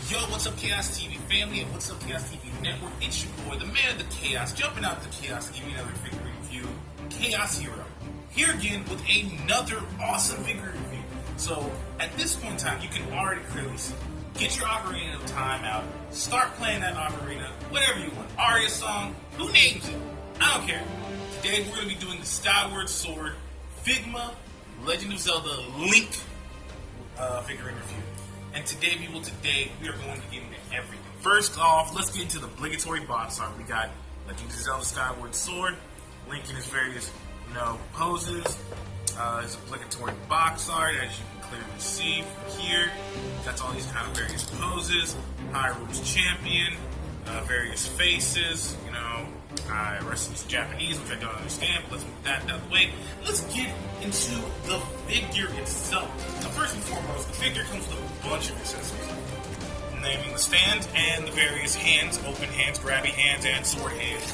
Yo, what's up, Chaos TV family, and what's up, Chaos TV Network? It's your boy, the man of the Chaos, jumping out the Chaos to give you another figure review, Chaos Hero. Here again with another awesome figure review. So, at this point in time, you can already clearly see. Get your Ocarina of Time out, start playing that Ocarina, whatever you want. Aria song, who names it? I don't care. Today we're going to be doing the Skyward Sword Figma Legend of Zelda Link figurine review. And today we are going to get into everything. First off, let's get into the obligatory box art. We got Legend of Zelda Skyward Sword, Link in his various, poses. His obligatory box art, as you can clearly see from here. That's all these kind of various poses. Hyrule's champion, various faces. I rest in Japanese, which I don't understand, but let's move that out of the way. Let's get into the figure itself. So first and foremost, the figure comes with a bunch of accessories, naming the stand and the various hands, open hands, grabby hands, and sword hands.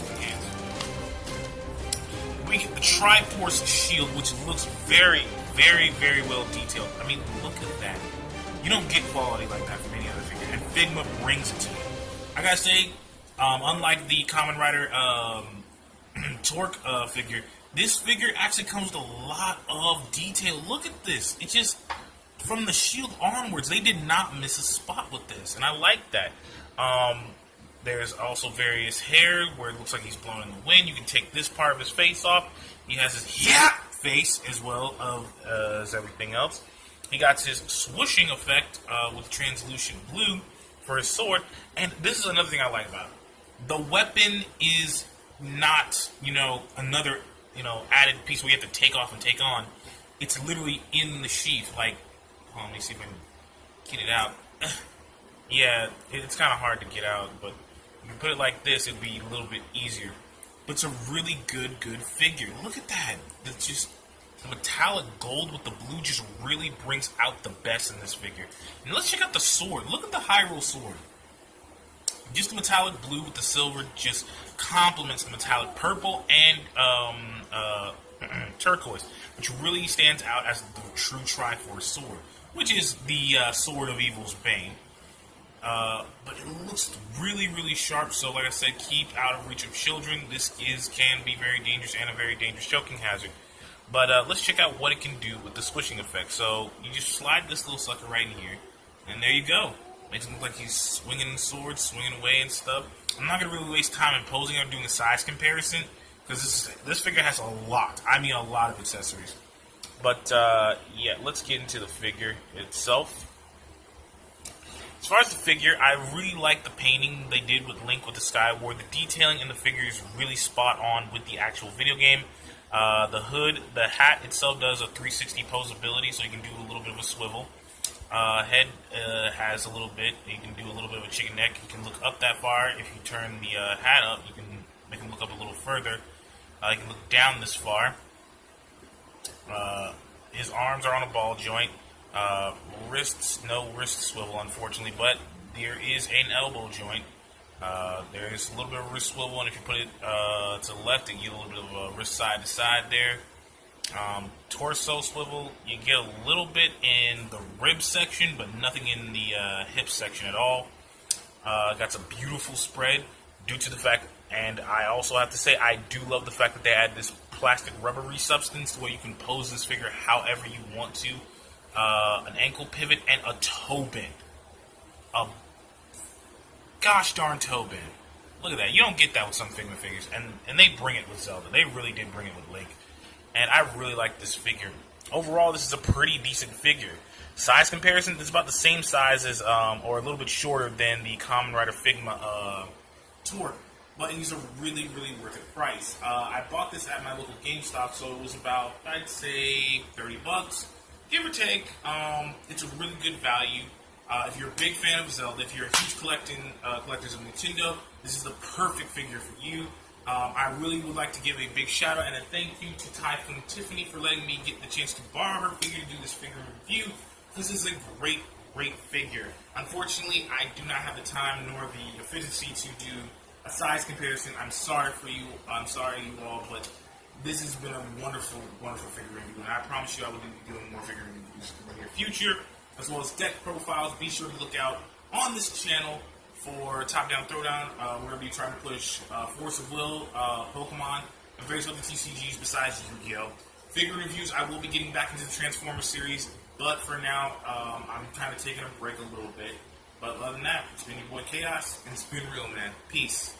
We get the Triforce shield, which looks very, very, very well detailed. I mean, look at that. You don't get quality like that from any other figure, and Figma brings it to you. I gotta say, unlike the Kamen Rider Torque figure, this figure actually comes with a lot of detail. Look at this. It just, from the shield onwards, they did not miss a spot with this, and I like that. There's also various hair where it looks like he's blowing in the wind. You can take this part of his face off. He has his face as well as everything else. He got his swooshing effect with translucent blue for his sword. And this is another thing I like about it. The weapon is not, another, added piece where you have to take off and take on. It's literally in the sheath. Like, let me see if I can get it out. Yeah, it's kind of hard to get out, but if you put it like this, it'd be a little bit easier. But it's a really good figure. Look at that. It's just, the metallic gold with the blue just really brings out the best in this figure. And let's check out the sword. Look at the Hyrule sword. Just the metallic blue with the silver just complements the metallic purple and turquoise, which really stands out as the true Triforce sword, which is the Sword of Evil's Bane. But it looks really, really sharp, so like I said, keep out of reach of children. This can be very dangerous and a very dangerous choking hazard. But let's check out what it can do with the squishing effect. So you just slide this little sucker right in here, and there you go. Makes it look like he's swinging the sword, swinging away and stuff. I'm not going to really waste time in posing or doing a size comparison, because this figure has a lot. I mean a lot of accessories. But, yeah, let's get into the figure itself. As far as the figure, I really like the painting they did with Link with the Skyward. The detailing in the figure is really spot on with the actual video game. The hood, the hat itself does a 360 posability, so you can do a little bit of a swivel. Head has a little bit. You can do a little bit of a chicken neck. You can look up that far. If you turn the hat up, you can make him look up a little further. You can look down this far. His arms are on a ball joint. Wrists, no wrist swivel, unfortunately, but there is an elbow joint. There is a little bit of wrist swivel, and if you put it to the left, you get a little bit of a wrist side to side there. Torso swivel, you get a little bit in the rib section, but nothing in the hip section at all. Got some beautiful spread due to the fact, and I also have to say, I do love the fact that they add this plastic rubbery substance where you can pose this figure however you want to. An ankle pivot and a toe bend. A gosh darn toe bend. Look at that. You don't get that with some Figma figures, and they bring it with Zelda. They really did bring it with Link. And I really like this figure. Overall, this is a pretty decent figure. Size comparison, it's about the same size as, or a little bit shorter than the Kamen Rider Figma Torque. But it's a really, really worth it price. I bought this at my local GameStop, so it was about, I'd say, $30. Give or take. It's a really good value. If you're a big fan of Zelda, if you're a huge collectors of Nintendo, this is the perfect figure for you. I really would like to give a big shout out and a thank you to Typhoon Tiffany for letting me get the chance to borrow her figure to do this figure review. This is a great figure. Unfortunately, I do not have the time nor the efficiency to do a size comparison. I'm sorry for you. I'm sorry you all, but this has been a wonderful figure review, and I promise you I will be doing more figure reviews in the near future, as well as deck profiles. Be sure to look out on this channel for top-down, throwdown, wherever you try to push Force of Will, Pokemon, and various other TCGs besides Yu-Gi-Oh! Figure reviews, I will be getting back into the Transformers series, but for now, I'm kind of taking a break a little bit. But other than that, it's been your boy Chaos, and it's been real, man. Peace.